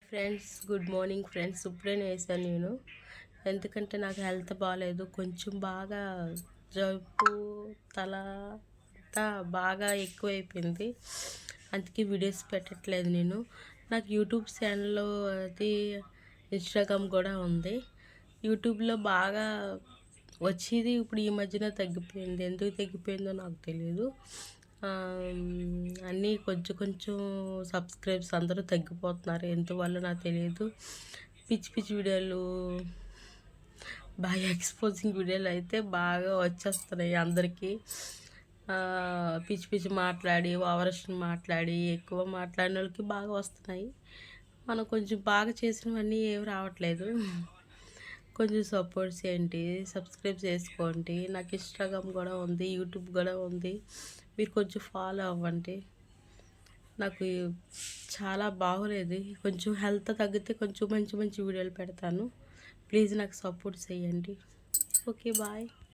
Friends, good morning friends. ఇప్పుడే వేసాను నేను, ఎందుకంటే నాకు హెల్త్ బాగాలేదు. కొంచెం బాగా జబ్బు, తల అంతా బాగా ఎక్కువైపోయింది. అందుకే వీడియోస్ పెట్టట్లేదు నేను. నాకు యూట్యూబ్ ఛానల్లో అది ఇన్స్టాగ్రామ్ కూడా ఉంది. యూట్యూబ్లో బాగా వచ్చేది, ఇప్పుడు ఈ మధ్యన తగ్గిపోయింది. ఎందుకు తగ్గిపోయిందో నాకు తెలియదు. అన్నీ కొంచెం కొంచెం సబ్స్క్రైబ్స్ అందరూ తగ్గిపోతున్నారు. ఎందువల్ల నాకు తెలియదు. పిచ్చి పిచ్చి వీడియోలు, బాగా ఎక్స్పోజింగ్ వీడియోలు అయితే బాగా వచ్చేస్తున్నాయి అందరికీ. పిచ్చి పిచ్చి మాట్లాడి, ఓవరాక్షన్ మాట్లాడి, ఎక్కువ మాట్లాడిన వాళ్ళకి బాగా వస్తున్నాయి. మనం కొంచెం బాగా చేసినవన్నీ ఏమి రావట్లేదు. కొంచెం సపోర్ట్ చేయండి, సబ్స్క్రైబ్ చేసుకోండి. నాకు ఇన్స్టాగ్రామ్ కూడా ఉంది, యూట్యూబ్ కూడా ఉంది. మీరు కొంచెం ఫాలో అవ్వండి. నాకు చాలా బాగోలేదు. కొంచెం హెల్త్ తగ్గితే కొంచెం మంచి మంచి వీడియోలు పెడతాను. ప్లీజ్ నాకు సపోర్ట్ చేయండి. Okay, bye.